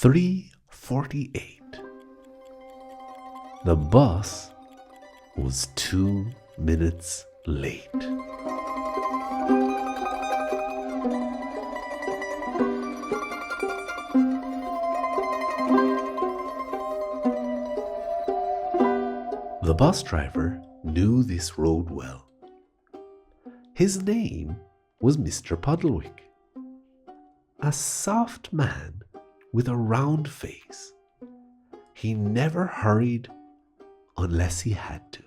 3:48. The bus was 2 minutes late. The bus driver knew this road well. His name was Mr. Puddlewick, a soft man with a round face. He never hurried unless he had to.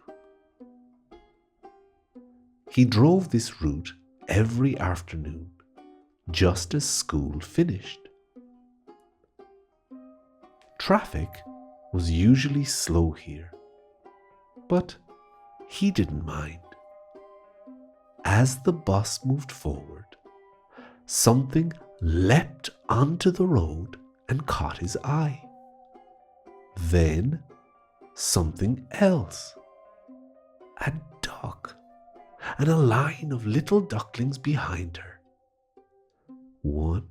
He drove this route every afternoon, just as school finished. Traffic was usually slow here, but he didn't mind. As the bus moved forward, something leapt onto the road and caught his eye. Then something else. A duck, and a line of little ducklings behind her. 1,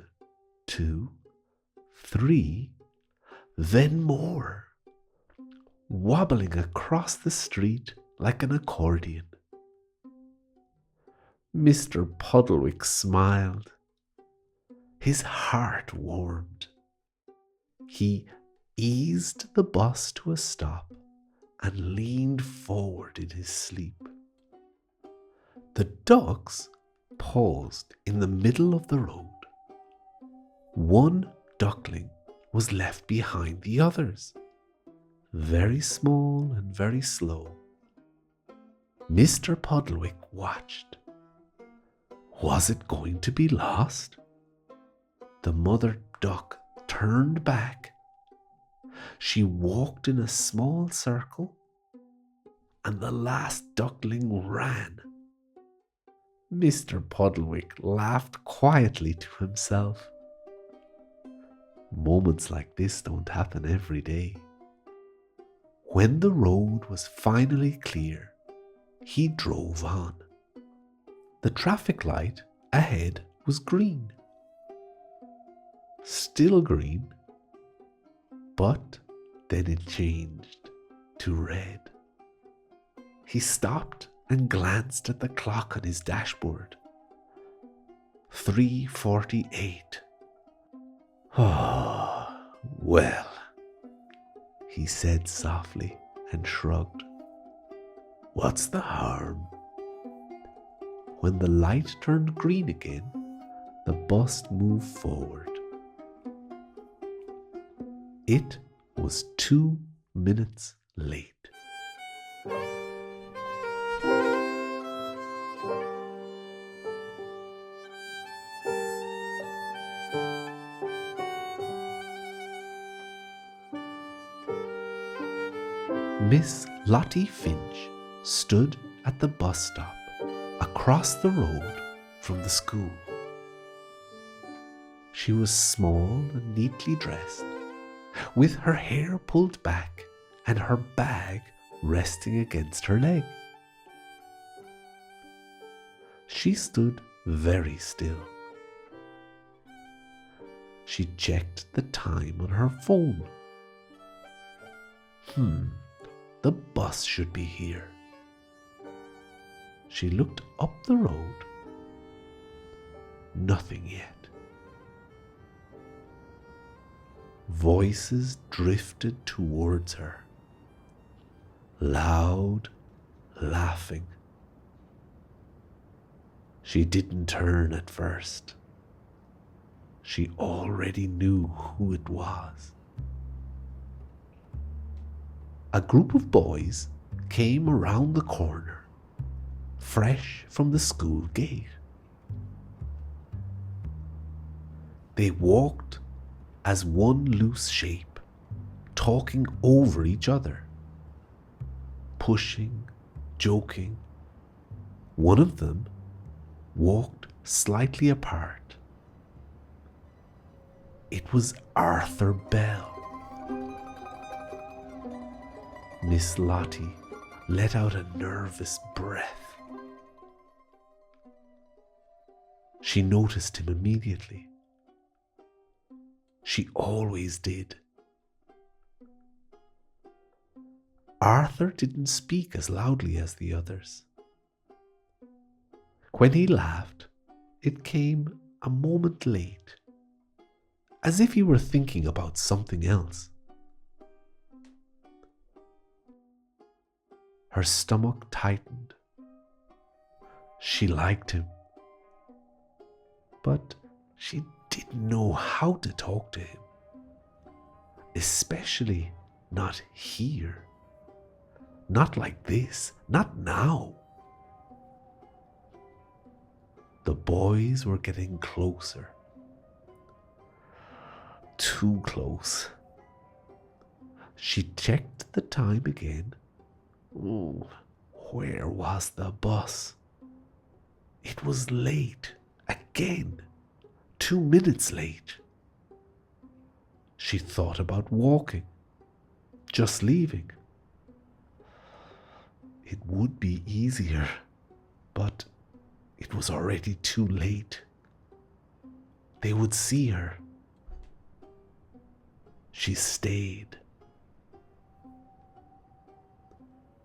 2, 3, then more, wobbling across the street like an accordion. Mr. Puddlewick smiled. His heart warmed. He eased the bus to a stop and leaned forward in his sleep. The ducks paused in the middle of the road. One duckling was left behind the others, very small and very slow. Mr. Puddlewick watched. Was it going to be lost? The mother duck turned back. She walked in a small circle, and the last duckling ran. Mr. Puddlewick laughed quietly to himself. Moments like this don't happen every day. When the road was finally clear, he drove on. The traffic light ahead was green. Still green, but then it changed to red. He stopped and glanced at the clock on his dashboard. 3:48. Oh, well, he said softly and shrugged. What's the harm? When the light turned green again, the bus moved forward. It was 2 minutes late. Miss Lottie Finch stood at the bus stop across the road from the school. She was small and neatly dressed, with her hair pulled back and her bag resting against her leg. She stood very still. She checked the time on her phone. The bus should be here. She looked up the road. Nothing yet. Voices drifted towards her, loud, laughing. She didn't turn at first. She already knew who it was. A group of boys came around the corner, fresh from the school gate. They walked as one loose shape, talking over each other, pushing, joking. One of them walked slightly apart. It was Arthur Bell. Miss Lottie let out a nervous breath. She noticed him immediately. She always did. Arthur didn't speak as loudly as the others. When he laughed, it came a moment late, as if he were thinking about something else. Her stomach tightened. She liked him, but she didn't know how to talk to him, especially not here. Not like this, not now. The boys were getting closer. Too close. She checked the time again. Oh, where was the bus? It was late. Again. 2 minutes late. She thought about walking. Just leaving. It would be easier, but it was already too late. They would see her. She stayed.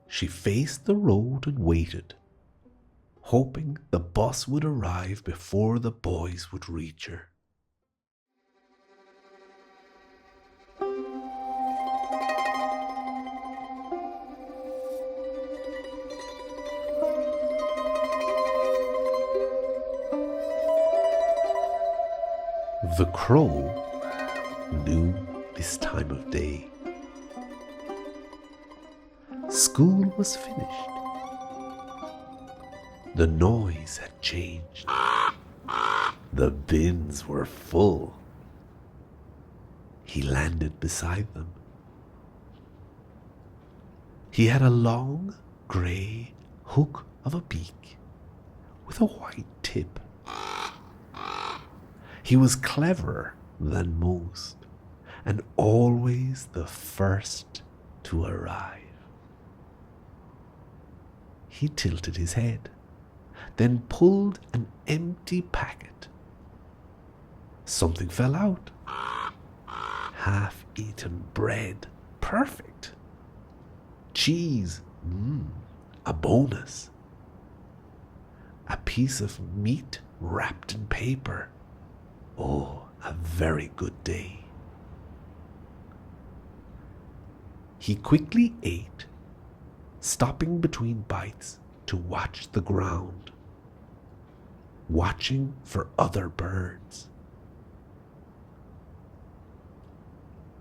She faced the road and waited, hoping the bus would arrive before the boys would reach her. The crow knew this time of day. School was finished. The noise had changed. The bins were full. He landed beside them. He had a long, grey hook of a beak with a white tip. He was cleverer than most, and always the first to arrive. He tilted his head, then pulled an empty packet. Something fell out. Half-eaten bread, perfect. Cheese, a bonus. A piece of meat wrapped in paper. Oh, a very good day. He quickly ate, stopping between bites to watch the ground, watching for other birds.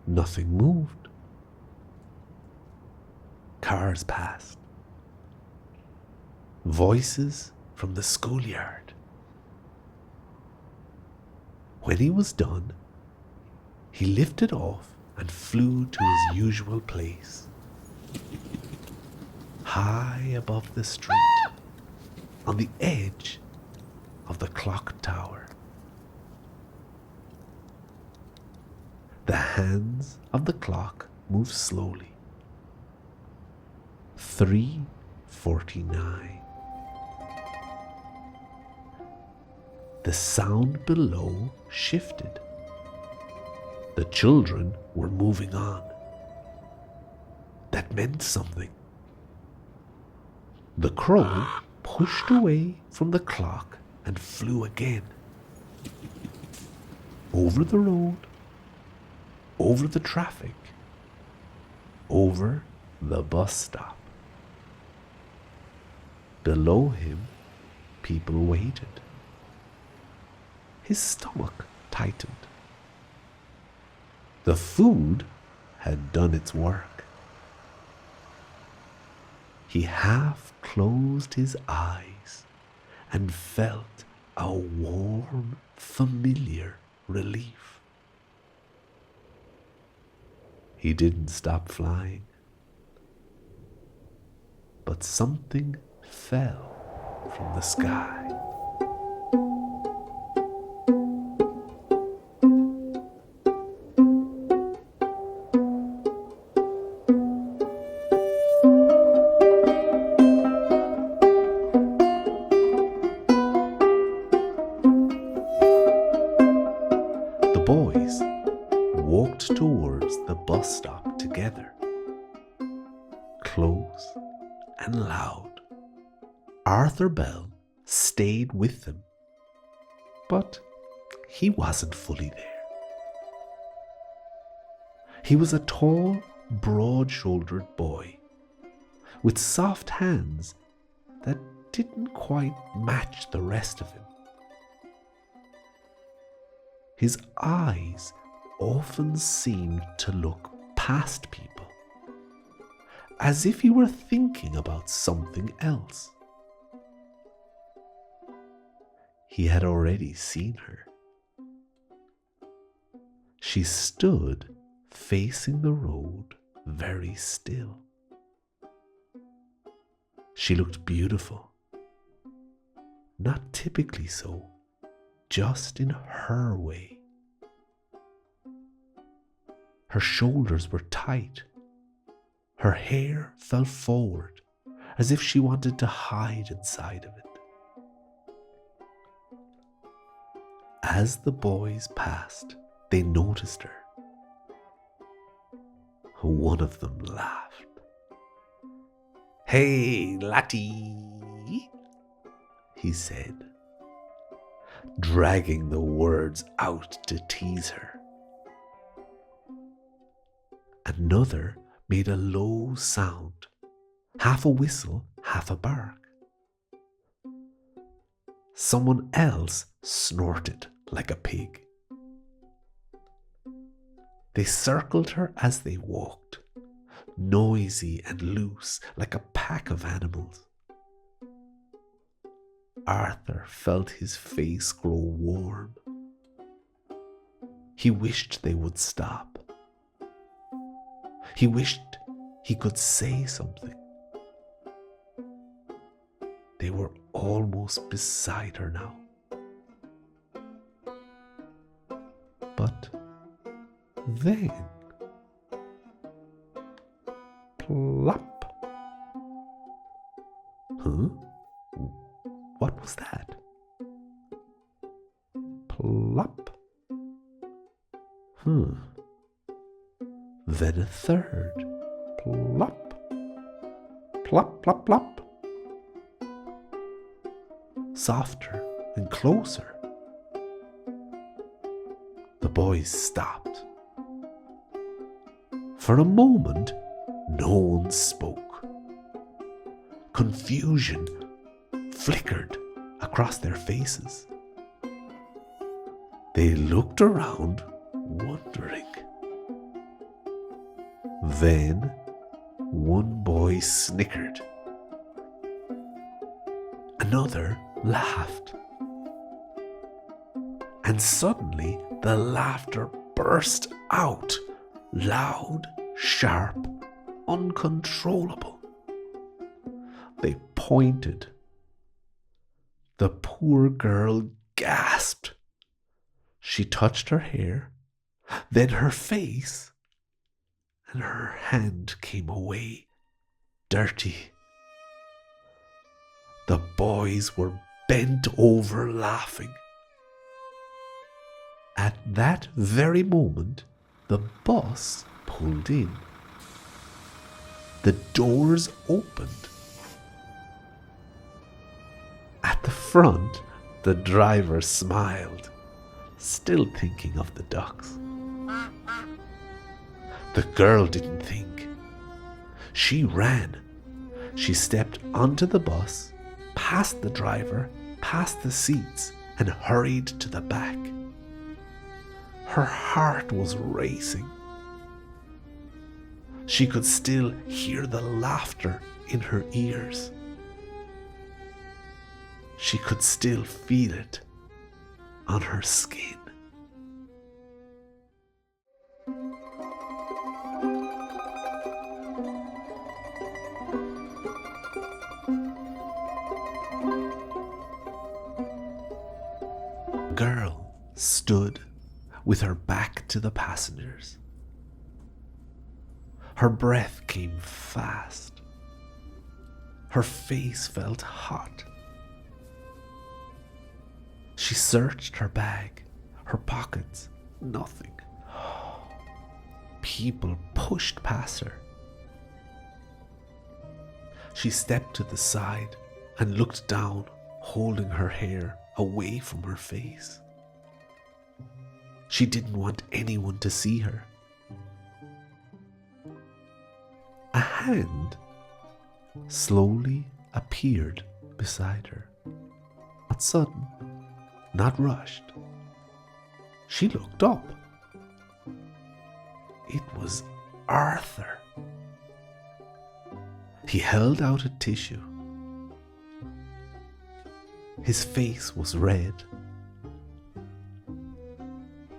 Nothing moved. Cars passed. Voices from the schoolyard. When he was done, he lifted off and flew to his usual place, high above the street, on the edge of the clock tower. The hands of the clock moved slowly. 3:49. The sound below shifted. The children were moving on. That meant something. The crow pushed away from the clock and flew again. Over the road, over the traffic, over the bus stop. Below him, people waited. His stomach tightened. The food had done its work. He half closed his eyes and felt a warm, familiar relief. He didn't stop flying, but something fell from the sky. The boys walked towards the bus stop together. Close and loud, Arthur Bell stayed with them, but he wasn't fully there. He was a tall, broad-shouldered boy with soft hands that didn't quite match the rest of him. His eyes often seemed to look past people, as if he were thinking about something else. He had already seen her. She stood facing the road, very still. She looked beautiful. Not typically so, just in her way. Her shoulders were tight. Her hair fell forward as if she wanted to hide inside of it. As the boys passed, they noticed her. One of them laughed. "Hey, Lottie," he said, dragging the words out to tease her. Another made a low sound, half a whistle, half a bark. Someone else snorted like a pig. They circled her as they walked, noisy and loose like a pack of animals. Arthur felt his face grow warm. He wished they would stop. He wished he could say something. They were almost beside her now. But then, plop. Huh? What was that? Plop. Then a third. Plop. Plop, plop, plop. Softer and closer. The boys stopped. For a moment, no one spoke. Confusion flickered across their faces. They looked around, wondering. Then one boy snickered. Another laughed. And suddenly the laughter burst out, loud, sharp, uncontrollable. They pointed. The poor girl gasped. She touched her hair, then her face, and her hand came away, dirty. The boys were bent over laughing. At that very moment, the bus pulled in. The doors opened. At the front, the driver smiled, still thinking of the ducks. The girl didn't think. She ran. She stepped onto the bus, past the driver, past the seats, and hurried to the back. Her heart was racing. She could still hear the laughter in her ears. She could still feel it on her skin. The girl stood with her back to the passengers. Her breath came fast. Her face felt hot. She searched her bag, her pockets, nothing. People pushed past her. She stepped to the side and looked down, holding her hair away from her face. She didn't want anyone to see her. A hand slowly appeared beside her. Not sudden, not rushed. She looked up. It was Arthur. He held out a tissue. His face was red.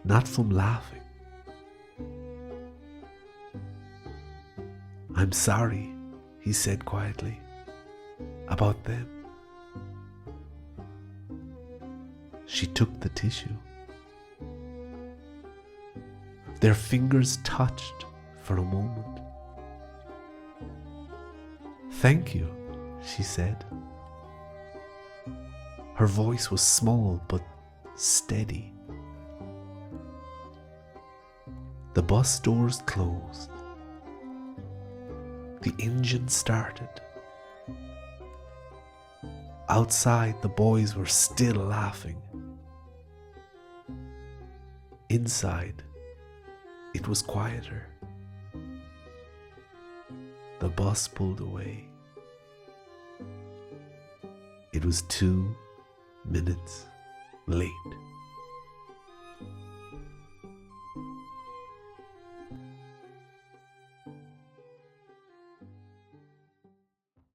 Not from laughing. "I'm sorry," he said quietly, "about them." She took the tissue. Their fingers touched for a moment. "Thank you," she said. Her voice was small but steady. The bus doors closed. The engine started. Outside, the boys were still laughing. Inside, it was quieter. The bus pulled away. It was 2 minutes late.